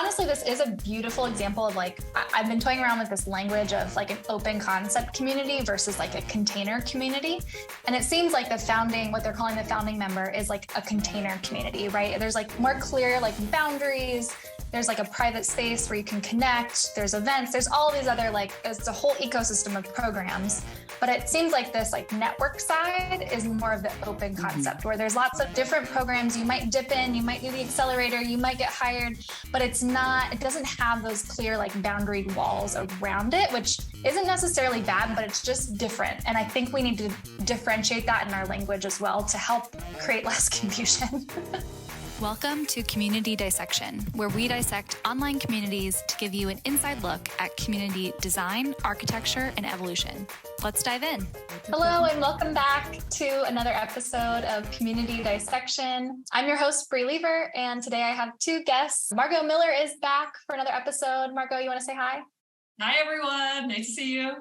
honestly, this is a beautiful example of like, I've been toying around with this language of like an open concept community versus like a container community. And it seems like what they're calling the founding member is like a container community, right? There's like more clear like boundaries. There's like a private space where you can connect. There's events. There's all these other it's a whole ecosystem of programs. But it seems like this like network side is more of the open concept where there's lots of different programs. You might dip in, you might do the accelerator, you might get hired, but it doesn't have those clear like boundaried walls around it, which isn't necessarily bad, but it's just different. And I think we need to differentiate that in our language as well to help create less confusion. Welcome to Community Dissection, where we dissect online communities to give you an inside look at community design, architecture, and evolution. Let's dive in. Hello, and welcome back to another episode of Community Dissection. I'm your host, Bri Leever, and today I have two guests. Margaux Miller is back for another episode. Margaux, you want to say hi? Hi, everyone. Nice to see you.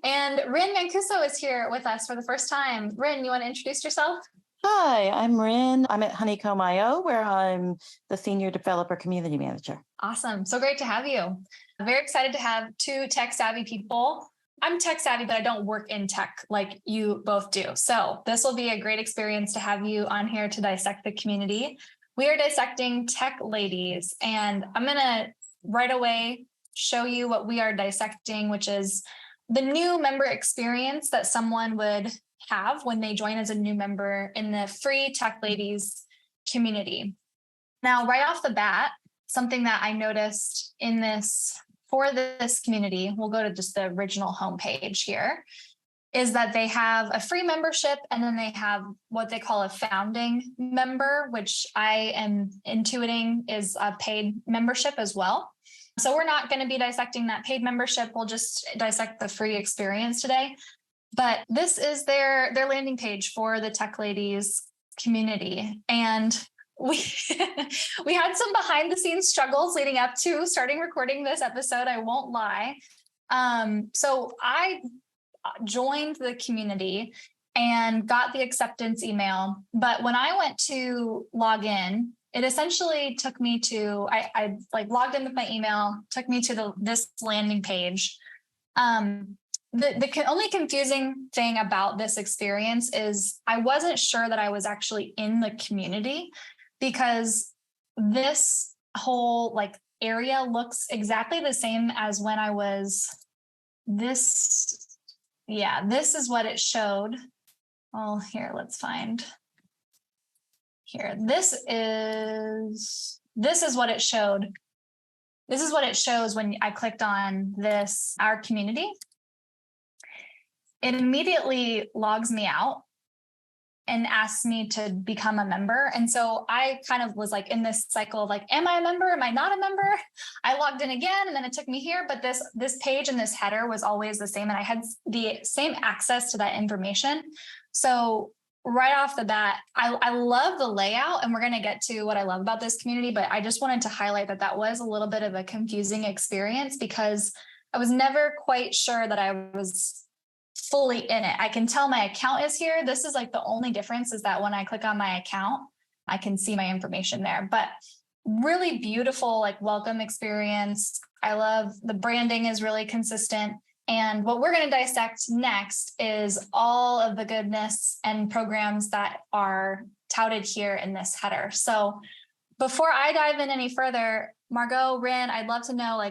And Rynn is here with us for the first time. Rynn, you want to introduce yourself? Hi, I'm Rynn. I'm at Honeycomb.io, where I'm the Senior Developer Community Manager. Awesome. So great to have you. I'm very excited to have two tech-savvy people. I'm tech-savvy, but I don't work in tech like you both do. So this will be a great experience to have you on here to dissect the community. We are dissecting tech ladies, and I'm going to right away show you what we are dissecting, which is the new member experience that someone would have when they join as a new member in the free Tech Ladies community. Now, right off the bat, something that I noticed for this community, we'll go to just the original homepage here, is that they have a free membership and then they have what they call a founding member, which I am intuiting is a paid membership as well. So we're not going to be dissecting that paid membership. We'll just dissect the free experience today. But this is their landing page for the Tech Ladies community. And we had some behind the scenes struggles leading up to starting recording this episode. I won't lie. So I joined the community and got the acceptance email. But when I went to log in, it essentially took me to, I logged in with my email, took me to this landing page. The only confusing thing about this experience is I wasn't sure that I was actually in the community because this whole area looks exactly the same as when I was this is what it showed. Well, here, let's find here. This is what it showed. This is what it shows when I clicked on our community. It immediately logs me out and asks me to become a member. And so I kind of was in this cycle of am I a member? Am I not a member? I logged in again and then it took me here, but this page and this header was always the same. And I had the same access to that information. So right off the bat, I love the layout, and we're going to get to what I love about this community, but I just wanted to highlight that was a little bit of a confusing experience because I was never quite sure that I was fully in it. I can tell my account is here. This is the only difference is that when I click on my account, I can see my information there, but really beautiful, welcome experience. I love the branding is really consistent. And what we're going to dissect next is all of the goodness and programs that are touted here in this header. So before I dive in any further, Margaux, Rynn, I'd love to know,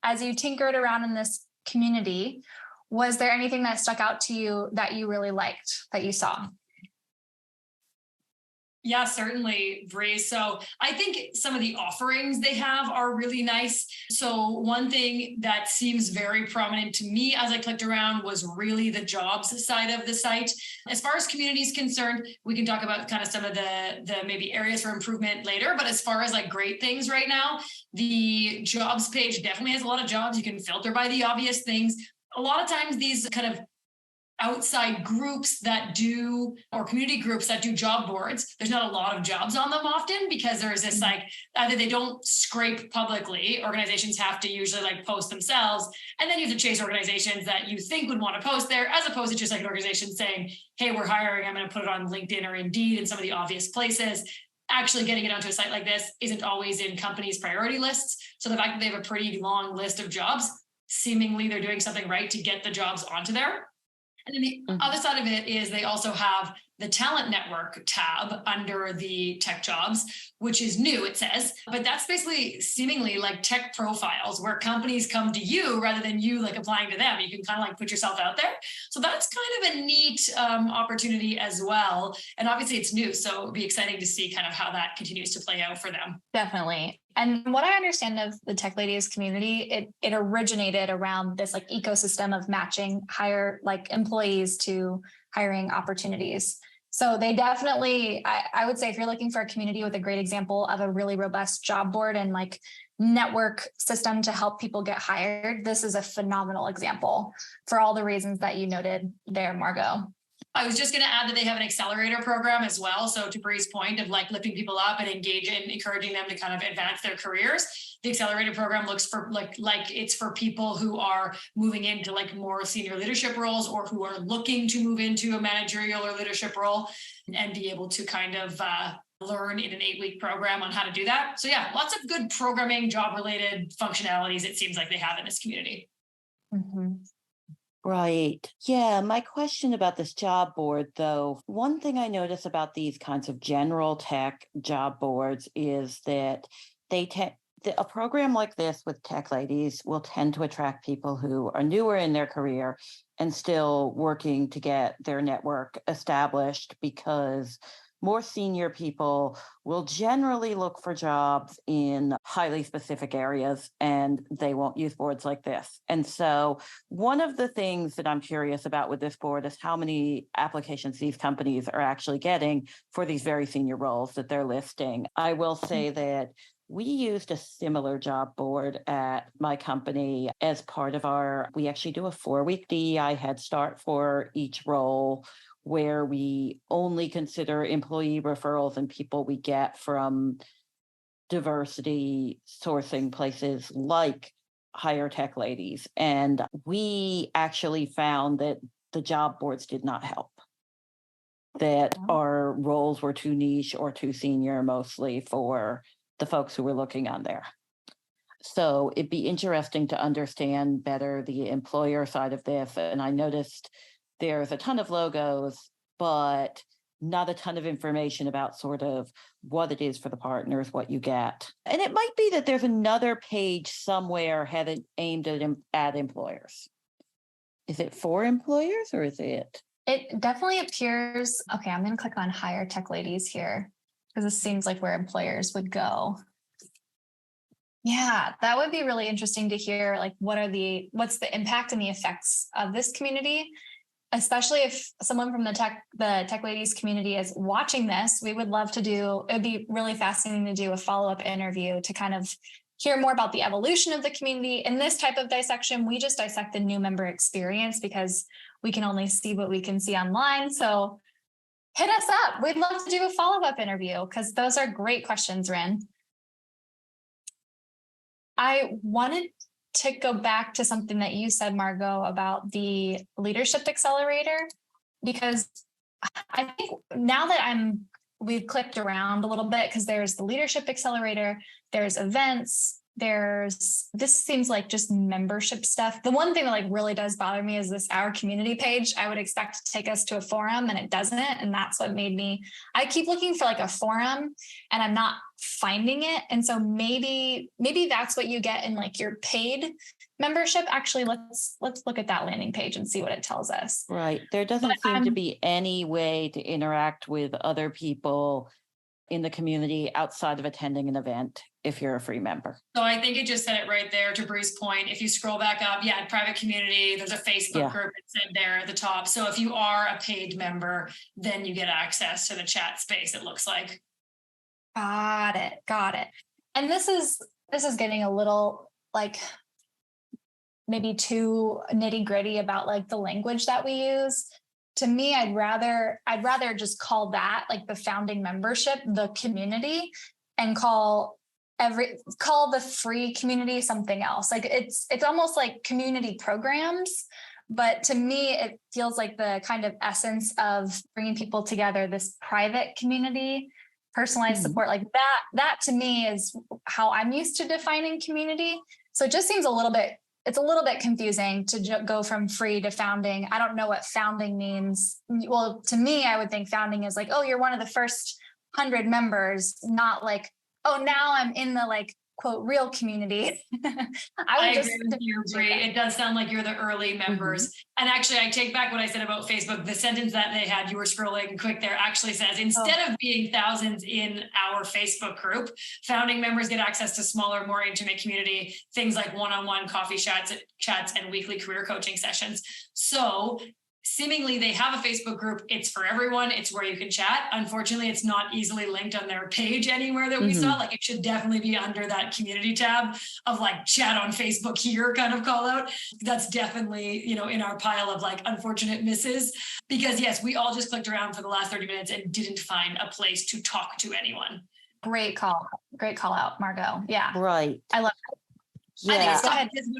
as you tinkered around in this community, was there anything that stuck out to you that you really liked that you saw? Yeah, certainly, Bri. So I think some of the offerings they have are really nice. So one thing that seems very prominent to me as I clicked around was really the jobs side of the site. As far as community is concerned, we can talk about kind of some of the maybe areas for improvement later. But as far as great things right now, the jobs page definitely has a lot of jobs. You can filter by the obvious things. A lot of times these kind of outside groups or community groups that do job boards, there's not a lot of jobs on them often because there's this either they don't scrape publicly. Organizations have to usually post themselves. And then you have to chase organizations that you think would want to post there, as opposed to just an organization saying, hey, we're hiring. I'm going to put it on LinkedIn or Indeed and some of the obvious places. actually getting it onto a site like this isn't always in companies' priority lists. So the fact that they have a pretty long list of jobs, seemingly they're doing something right to get the jobs onto there. And then the other side of it is they also have the talent network tab under the tech jobs, which is new, it says, but that's basically seemingly like tech profiles where companies come to you rather than you like applying to them. You can kind of like put yourself out there. So that's kind of a neat opportunity as well. And obviously it's new, so it'll be exciting to see kind of how that continues to play out for them. Definitely. And what I understand of the Tech Ladies community, it originated around this like ecosystem of matching hire like employees to hiring opportunities. So they definitely, I would say if you're looking for a community with a great example of a really robust job board and like network system to help people get hired, this is a phenomenal example for all the reasons that you noted there, Margaux. I was just going to add that they have an accelerator program as well. So to Bri's point of like lifting people up and encouraging them to kind of advance their careers, the accelerator program looks for like it's for people who are moving into like more senior leadership roles or who are looking to move into a managerial or leadership role and be able to kind of learn in an 8-week program on how to do that. So yeah, lots of good programming, job related functionalities it seems like they have in this community. Mm-hmm. Right. Yeah. My question about this job board, though, one thing I notice about these kinds of general tech job boards is that a program like this with Tech Ladies will tend to attract people who are newer in their career and still working to get their network established, because more senior people will generally look for jobs in highly specific areas, and they won't use boards like this. And so one of the things that I'm curious about with this board is how many applications these companies are actually getting for these very senior roles that they're listing. I will say that we used a similar job board at my company as part of we actually do a 4-week DEI Head Start for each role, where we only consider employee referrals and people we get from diversity sourcing places like Hire Tech Ladies. And we actually found that the job boards did not help, that our roles were too niche or too senior, mostly for the folks who were looking on there. So it'd be interesting to understand better the employer side of this. And I noticed there's a ton of logos, but not a ton of information about sort of what it is for the partners, what you get. And it might be that there's another page somewhere aimed at employers. Is it for employers or is it? It definitely appears. Okay, I'm going to click on Hire Tech Ladies here because this seems like where employers would go. Yeah, that would be really interesting to hear. Like, what's the impact and the effects of this community? Especially if someone from the Tech Ladies community is watching this, we would love to it'd be really fascinating to do a follow-up interview to kind of hear more about the evolution of the community. In this type of dissection, we just dissect the new member experience because we can only see what we can see online. So hit us up. We'd love to do a follow-up interview because those are great questions, Rynn. I wanted to go back to something that you said, Margaux, about the leadership accelerator, because I think now that we've clicked around a little bit, because there's the leadership accelerator, there's events, this seems like just membership stuff. The one thing that like really does bother me is this Our Community page. I would expect to take us to a forum and it doesn't. And that's what made I keep looking for like a forum and I'm not finding it. And so maybe that's what you get in like your paid membership. Actually, let's look at that landing page and see what it tells us. Right. There doesn't seem to be any way to interact with other people in the community outside of attending an event if you're a free member. So I think it just said it right there to Bri's point. If you scroll back up, private community, there's a Facebook group that's in there at the top. So if you are a paid member, then you get access to the chat space, it looks like. Got it. And this is getting a little like maybe too nitty gritty about like the language that we use. To me, I'd rather just call that like the founding membership, the community, and call the free community something else. Like it's almost like community programs, but to me, it feels like the kind of essence of bringing people together, this private community personalized support, like that to me is how I'm used to defining community. So it just seems it's a little bit confusing to go from free to founding. I don't know what founding means. Well, to me, I would think founding is like, oh, you're one of the first 100 members, not like, oh, now I'm in the like, quote, real community. I agree with you, Bri. It does sound like you're the early members. And actually, I take back what I said about Facebook. The sentence that they had, you were scrolling quick there, actually says, instead of being thousands in our Facebook group, founding members get access to smaller, more intimate community, things like one-on-one coffee chats, and weekly career coaching sessions. So seemingly they have a Facebook group. It's for everyone. It's where you can chat. Unfortunately, it's not easily linked on their page anywhere that we saw. Like it should definitely be under that community tab of like chat on Facebook here kind of call out. That's definitely, in our pile of like unfortunate misses, because yes, we all just clicked around for the last 30 minutes and didn't find a place to talk to anyone. Great call out, Margaux. Yeah. Right. I love it. Yeah.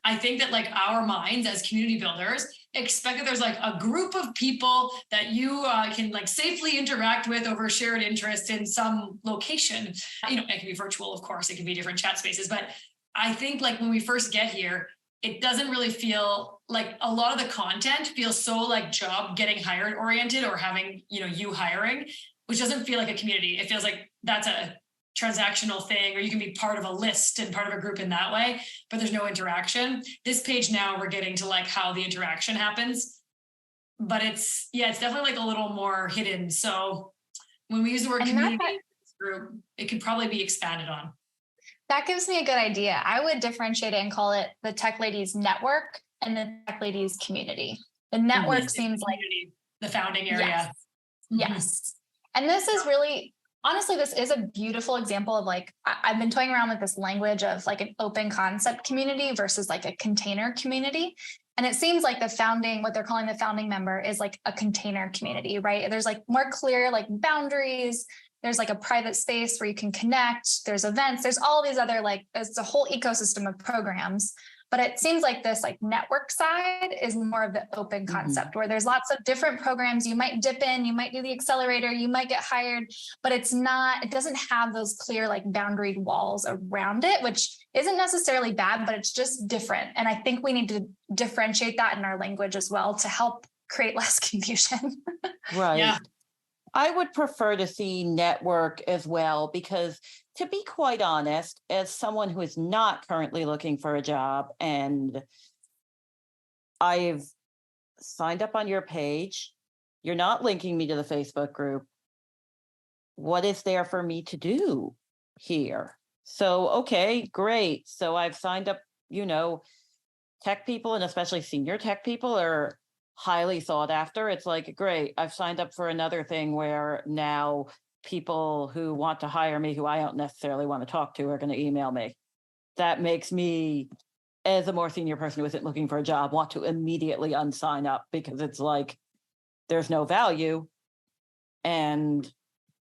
I think that like our minds as community builders expect that there's like a group of people that you can like safely interact with over shared interest in some location. It can be virtual, of course, it can be different chat spaces, but I think like when we first get here, it doesn't really feel like a lot of the content feels so like job getting hired oriented or having, you hiring, which doesn't feel like a community. It feels like that's a transactional thing, or you can be part of a list and part of a group in that way, but there's no interaction. This page now we're getting to like how the interaction happens, but it's definitely like a little more hidden. So when we use the word community group, it could probably be expanded on. That gives me a good idea. I would differentiate it and call it the Tech Ladies Network and the Tech Ladies Community. The network seems like the founding area. Yes. And this is really, honestly, this is a beautiful example of like, I've been toying around with this language of like an open concept community versus like a container community. And it seems like what they're calling the founding member is like a container community, right? There's like more clear like boundaries. There's like a private space where you can connect. There's events. There's all these other it's a whole ecosystem of programs. But it seems like this like network side is more of the open concept where there's lots of different programs. You might dip in, you might do the accelerator, you might get hired, but it doesn't have those clear like boundaried walls around it, which isn't necessarily bad, but it's just different. And I think we need to differentiate that in our language as well to help create less confusion. Right. Yeah. I would prefer to see network as well, because to be quite honest, as someone who is not currently looking for a job and I've signed up on your page, you're not linking me to the Facebook group. What is there for me to do here? So, okay, great. So I've signed up, tech people and especially senior tech people are highly sought after. It's like, great, I've signed up for another thing where now people who want to hire me, who I don't necessarily want to talk to, are going to email me. That makes me, as a more senior person who isn't looking for a job, want to immediately unsign up, because it's like, there's no value. And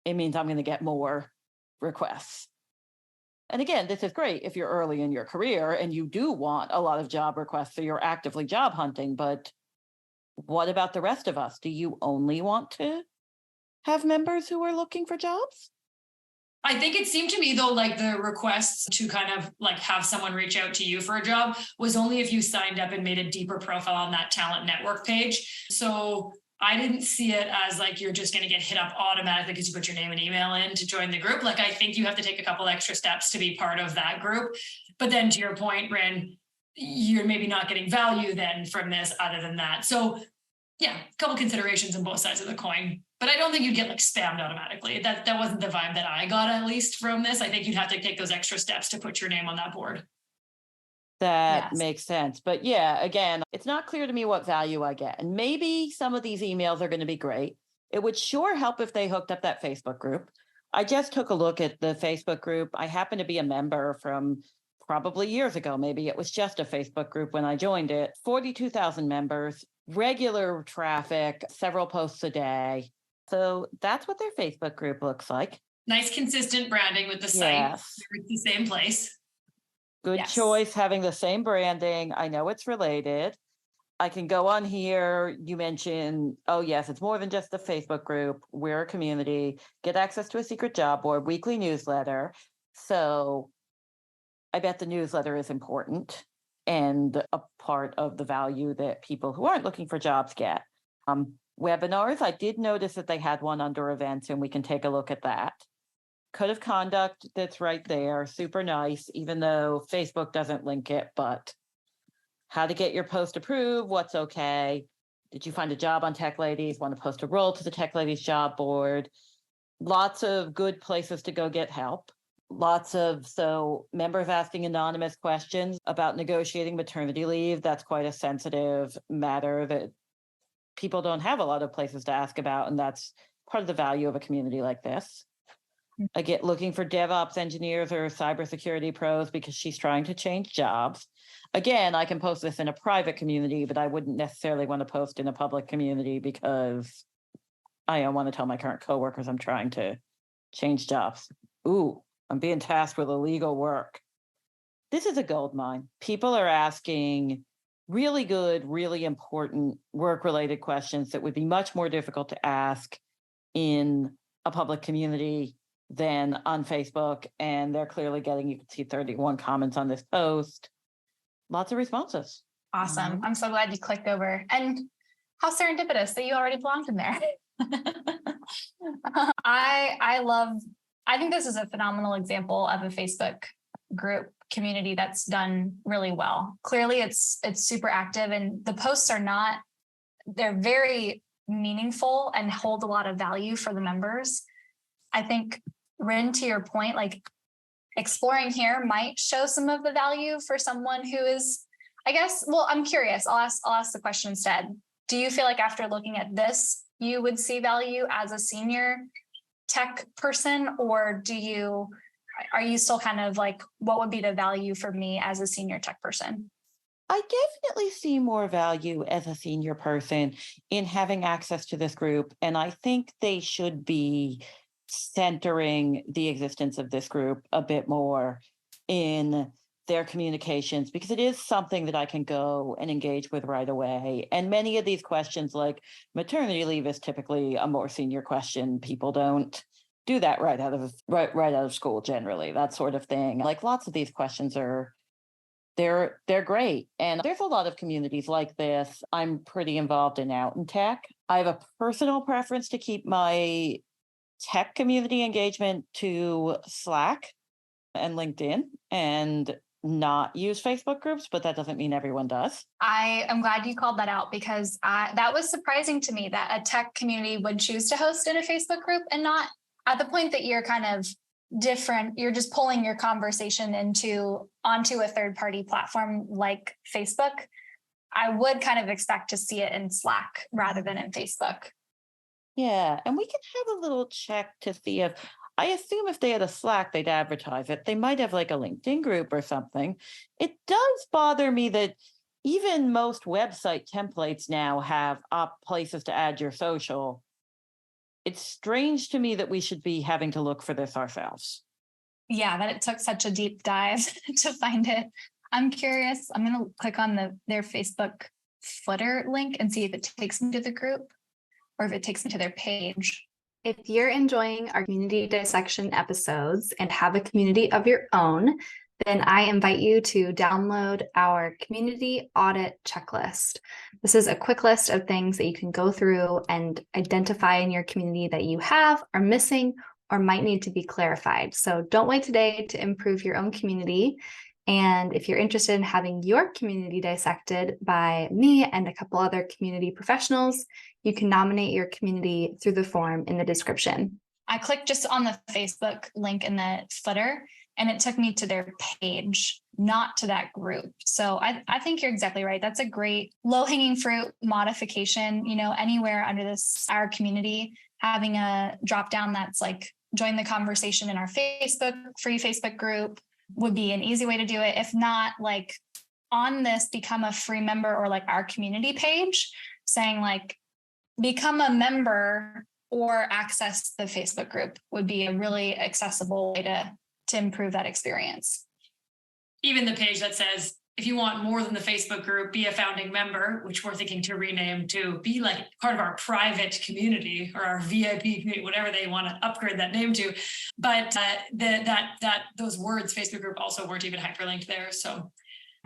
it means I'm going to get more requests. And again, this is great if you're early in your career and you do want a lot of job requests, so you're actively job hunting, but what about the rest of us? Do you only want to have members who are looking for jobs? I think it seemed to me though, like the requests to kind of like have someone reach out to you for a job was only if you signed up and made a deeper profile on that talent network page. So I didn't see it as like you're just going to get hit up automatically because you put your name and email in to join the group. Like I think you have to take a couple extra steps to be part of that group. But then to your point, Rynn, you're maybe not getting value then from this other than that. So yeah, a couple considerations on both sides of the coin, but I don't think you'd get like spammed automatically. That wasn't the vibe that I got, at least from this. I think you'd have to take those extra steps to put your name on that board. That makes sense. But yeah, again, it's not clear to me what value I get. And maybe some of these emails are going to be great. It would sure help if they hooked up that Facebook group. I just took a look at the Facebook group. I happen to be a member from probably years ago. Maybe it was just a Facebook group when I joined it. 42,000 members, regular traffic, several posts a day. So that's what their Facebook group looks like. Nice, consistent branding with the site. Yes. It's the same place. Good choice having the same branding. I know it's related. I can go on here. You mentioned, oh yes, it's more than just a Facebook group. We're a community, get access to a secret job board, weekly newsletter. So I bet the newsletter is important and a part of the value that people who aren't looking for jobs get. Webinars, I did notice that they had one under events, and we can take a look at that. Code of conduct, that's right there, super nice, even though Facebook doesn't link it, but how to get your post approved, what's okay. Did you find a job on Tech Ladies? Want to post a role to the Tech Ladies job board? Lots of good places to go get help. So members asking anonymous questions about negotiating maternity leave. That's quite a sensitive matter that people don't have a lot of places to ask about. And that's part of the value of a community like this. I get looking for DevOps engineers or cybersecurity pros because she's trying to change jobs. Again, I can post this in a private community, but I wouldn't necessarily want to post in a public community because I don't want to tell my current coworkers I'm trying to change jobs. Ooh, I'm being tasked with illegal work. This is a gold mine. People are asking really good, really important work-related questions that would be much more difficult to ask in a public community than on Facebook. And they're clearly getting, you can see 31 comments on this post. Lots of responses. Awesome. I'm so glad you clicked over. And how serendipitous that you already belonged in there. I think this is a phenomenal example of a Facebook group community that's done really well. Clearly it's super active, and the posts they're very meaningful and hold a lot of value for the members. I think, Rynn, to your point, like exploring here might show some of the value for someone who is, I guess, well, I'm curious. I'll ask the question instead. Do you feel like after looking at this, you would see value as a senior tech person, or are you still kind of like, what would be the value for me as a senior tech person? I definitely see more value as a senior person in having access to this group. And I think they should be centering the existence of this group a bit more in their communications, because it is something that I can go and engage with right away. And many of these questions, like maternity leave, is typically a more senior question. People don't do that right out of school generally, that sort of thing. Like lots of these questions they're great. And there's a lot of communities like this. I'm pretty involved in out in tech. I have a personal preference to keep my tech community engagement to Slack and LinkedIn and not use Facebook groups, but that doesn't mean everyone does. I am glad you called that out, because that was surprising to me that a tech community would choose to host in a Facebook group, and not at the point that you're kind of different. You're just pulling your conversation onto a third-party platform like Facebook. I would kind of expect to see it in Slack rather than in Facebook. Yeah, and we can have a little check to see I assume if they had a Slack, they'd advertise it. They might have like a LinkedIn group or something. It does bother me that even most website templates now have places to add your social. It's strange to me that we should be having to look for this ourselves. Yeah, that it took such a deep dive to find it. I'm curious. I'm going to click on their Facebook footer link and see if it takes me to the group or if it takes me to their page. If you're enjoying our community dissection episodes and have a community of your own, then I invite you to download our Community Audit Checklist. This is a quick list of things that you can go through and identify in your community that you have, are missing, or might need to be clarified. So don't wait today to improve your own community. And if you're interested in having your community dissected by me and a couple other community professionals, you can nominate your community through the form in the description. I clicked just on the Facebook link in the footer, and it took me to their page, not to that group. So I think you're exactly right. That's a great low-hanging fruit modification. Anywhere under our community, having a drop down that's like join the conversation in our free Facebook group would be an easy way to do it. If not, like on this, become a free member, or like our community page saying like become a member or access the Facebook group would be a really accessible way to improve that experience. Even the page that says if you want more than the Facebook group, be a founding member, which we're thinking to rename to be like part of our private community or our VIP community, whatever they want to upgrade that name to. But those words, Facebook group, also weren't even hyperlinked there. So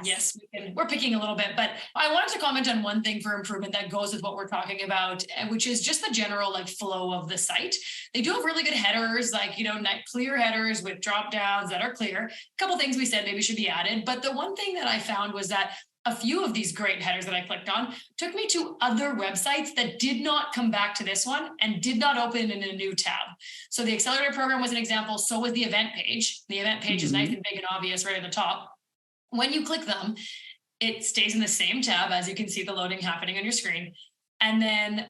yes, we're picking a little bit, but I wanted to comment on one thing for improvement that goes with what we're talking about, which is just the general like flow of the site. They do have really good headers, like, clear headers with drop downs that are clear. A couple things we said maybe should be added, but the one thing that I found was that a few of these great headers that I clicked on took me to other websites that did not come back to this one and did not open in a new tab. So the accelerator program was an example. So was the event page. The event page is nice and big and obvious right at the top. When you click them, it stays in the same tab, as you can see the loading happening on your screen. And then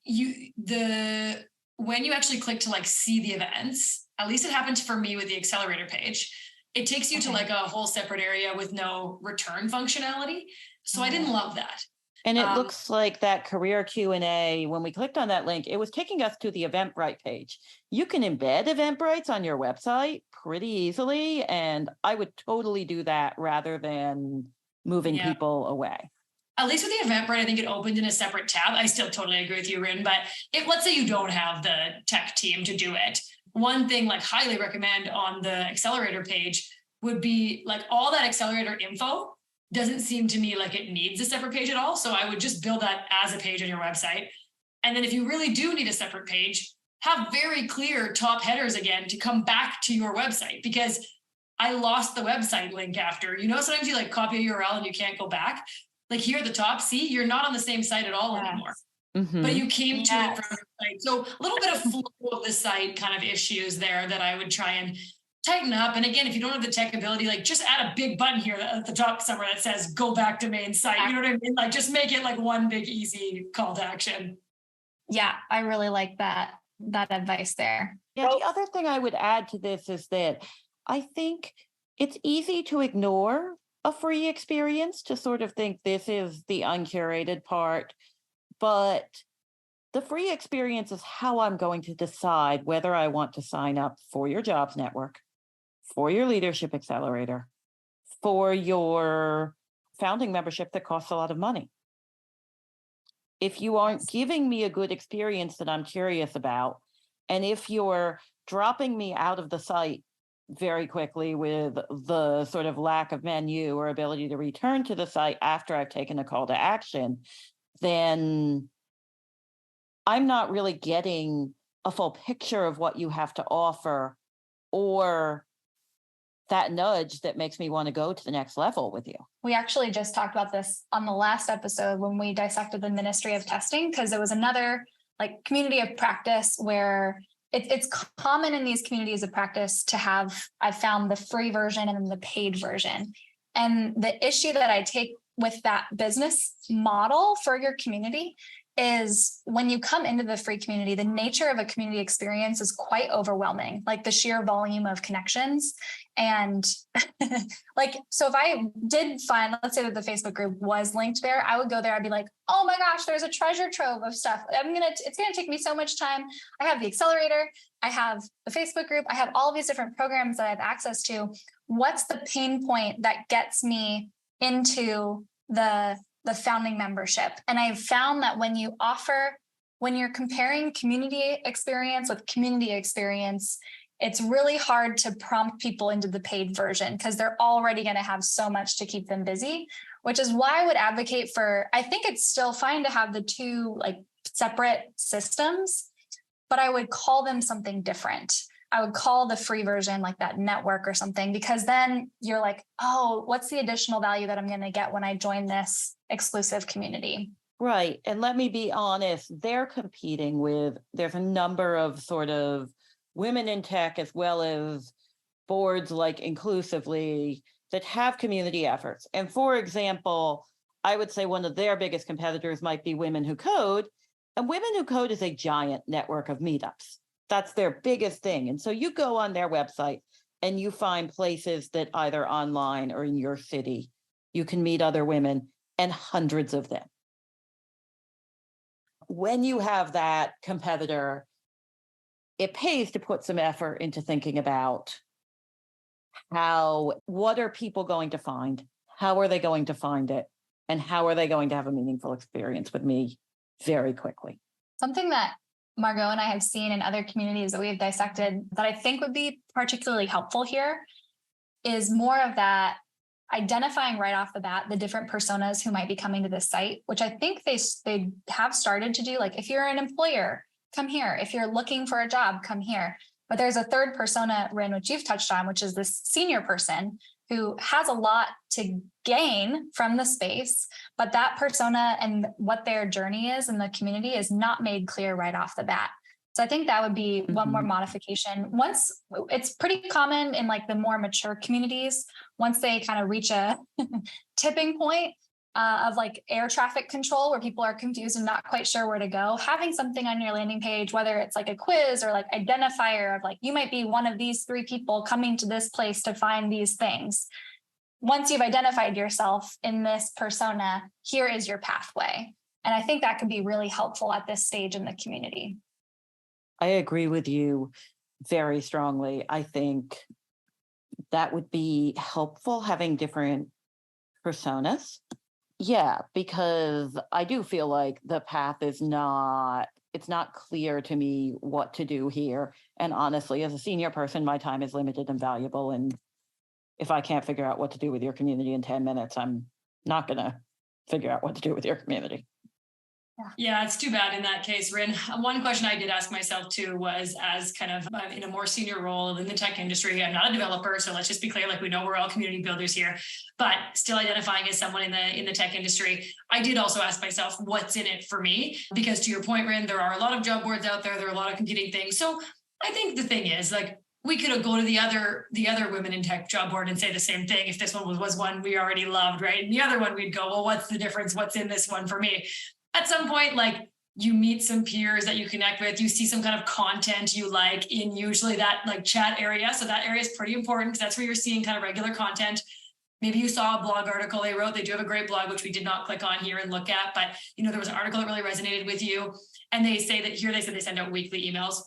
when you actually click to like see the events, at least it happened for me with the accelerator page, it takes you to like a whole separate area with no return functionality. So I didn't love that. And it looks like that career Q&A, when we clicked on that link, it was taking us to the Eventbrite page. You can embed Eventbrites on your website pretty easily, and I would totally do that rather than moving people away. At least with the Eventbrite, I think it opened in a separate tab. I still totally agree with you, Rynn, but if let's say you don't have the tech team to do it, one thing like highly recommend on the accelerator page would be like all that accelerator info doesn't seem to me like it needs a separate page at all. So I would just build that as a page on your website. And then if you really do need a separate page, have very clear top headers again to come back to your website, because I lost the website link after. Sometimes you like copy a URL and you can't go back. Like here at the top, see, you're not on the same site at all anymore. But you came to it from the site. So a little bit of flow of the site kind of issues there that I would try and tighten up. And again, if you don't have the tech ability, like just add a big button here at the top somewhere that says go back to main site. You know what I mean? Like just make it like one big easy call to action. Yeah, I really like that advice there. Yeah, the other thing I would add to this is that I think it's easy to ignore a free experience, to sort of think this is the uncurated part, but the free experience is how I'm going to decide whether I want to sign up for your jobs network, for your leadership accelerator, for your founding membership that costs a lot of money. If you aren't giving me a good experience that I'm curious about, and if you're dropping me out of the site very quickly with the sort of lack of menu or ability to return to the site after I've taken a call to action, then I'm not really getting a full picture of what you have to offer or that nudge that makes me want to go to the next level with you. We actually just talked about this on the last episode when we dissected the Ministry of Testing, because it was another like community of practice where it's common in these communities of practice to have, I've found, the free version and then the paid version. And the issue that I take with that business model for your community is when you come into the free community, the nature of a community experience is quite overwhelming, like the sheer volume of connections. And like, so if I did find, let's say that the Facebook group was linked there, I would go there. I'd be like, oh my gosh, there's a treasure trove of stuff. It's going to take me so much time. I have the accelerator. I have the Facebook group. I have all of these different programs that I have access to. What's the pain point that gets me into the founding membership? And I've found that when you're comparing community experience with community experience, it's really hard to prompt people into the paid version because they're already going to have so much to keep them busy, which is why I would advocate for, I think it's still fine to have the two like separate systems, but I would call them something different. I would call the free version like that network or something, because then you're like, oh, what's the additional value that I'm going to get when I join this exclusive community? Right. And let me be honest, they're competing with, there's a number of sort of women in tech as well as boards like Inclusively that have community efforts. And for example, I would say one of their biggest competitors might be Women Who Code. And Women Who Code is a giant network of meetups. That's their biggest thing. And so you go on their website and you find places that either online or in your city, you can meet other women, and hundreds of them. When you have that competitor, it pays to put some effort into thinking about what are people going to find? how are they going to find it? And how are they going to have a meaningful experience with me very quickly? Something that Margaux and I have seen in other communities that we have dissected that I think would be particularly helpful here is more of that identifying right off the bat the different personas who might be coming to this site, which I think they have started to do. Like if you're an employer, come here. If you're looking for a job, come here. But there's a third persona, Rynn, which you've touched on, which is this senior person who has a lot to gain from the space, but that persona and what their journey is in the community is not made clear right off the bat. So I think that would be one more modification. Once it's pretty common in like the more mature communities, once they kind of reach a tipping point of like air traffic control where people are confused and not quite sure where to go, having something on your landing page, whether it's like a quiz or like identifier of like, you might be one of these 3 people coming to this place to find these things. Once you've identified yourself in this persona, here is your pathway. And I think that could be really helpful at this stage in the community. I agree with you very strongly. I think that would be helpful, having different personas. Yeah, because I do feel like the path is it's not clear to me what to do here. And honestly, as a senior person, my time is limited and valuable. And if I can't figure out what to do with your community in 10 minutes, I'm not going to figure out what to do with your community. Yeah, it's too bad in that case, Rynn. One question I did ask myself too was, as kind of in a more senior role in the tech industry, I'm not a developer, so let's just be clear, like we know we're all community builders here, but still identifying as someone in the tech industry, I did also ask myself, what's in it for me? Because to your point, Rynn, there are a lot of job boards out there. There are a lot of competing things. So I think the thing is, like, we could go to the other women in tech job board and say the same thing if this one was one we already loved, right? And the other one, we'd go, well, what's the difference? What's in this one for me? At some point, like, you meet some peers that you connect with, you see some kind of content you like in usually that like chat area. So that area is pretty important because that's where you're seeing kind of regular content. Maybe you saw a blog article they wrote. They do have a great blog, which we did not click on here and look at, but there was an article that really resonated with you. And they say that here, they said they send out weekly emails.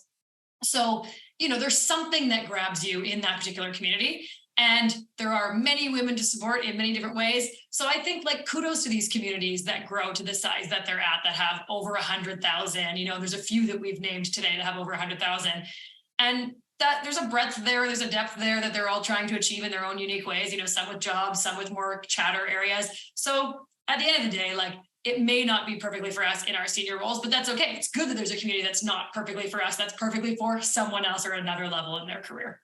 So, there's something that grabs you in that particular community. And there are many women to support in many different ways. So I think like kudos to these communities that grow to the size that they're at, that have over 100,000. There's a few that we've named today that have over 100,000. And that there's a breadth there, there's a depth there that they're all trying to achieve in their own unique ways, some with jobs, some with more chatter areas. So at the end of the day, like, it may not be perfectly for us in our senior roles, but that's okay. It's good that there's a community that's not perfectly for us, that's perfectly for someone else or another level in their career.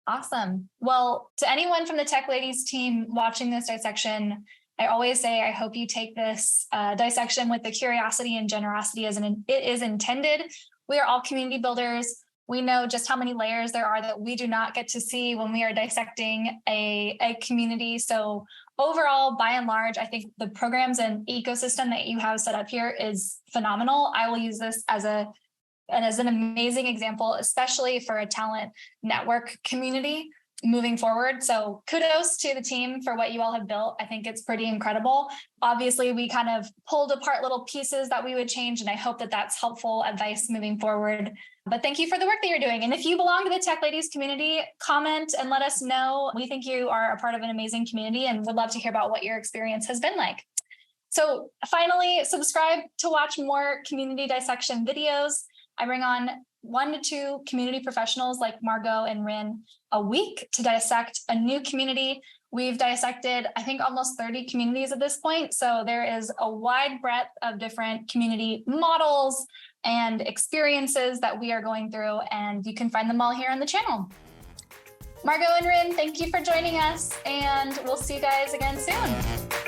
Awesome. Well, to anyone from the Tech Ladies team watching this dissection, I always say, I hope you take this dissection with the curiosity and generosity as it is intended. We are all community builders. We know just how many layers there are that we do not get to see when we are dissecting a community. So overall, by and large, I think the programs and ecosystem that you have set up here is phenomenal. I will use this as an amazing example, especially for a talent network community moving forward. So kudos to the team for what you all have built. I think it's pretty incredible. Obviously, we kind of pulled apart little pieces that we would change, and I hope that that's helpful advice moving forward. But thank you for the work that you're doing. And if you belong to the Tech Ladies community, comment and let us know. We think you are a part of an amazing community and would love to hear about what your experience has been like. So finally, subscribe to watch more community dissection videos. I bring on 1 to 2 community professionals like Margaux and Rynn a week to dissect a new community. We've dissected, I think, almost 30 communities at this point. So there is a wide breadth of different community models and experiences that we are going through, and you can find them all here on the channel. Margaux and Rynn, thank you for joining us, and we'll see you guys again soon.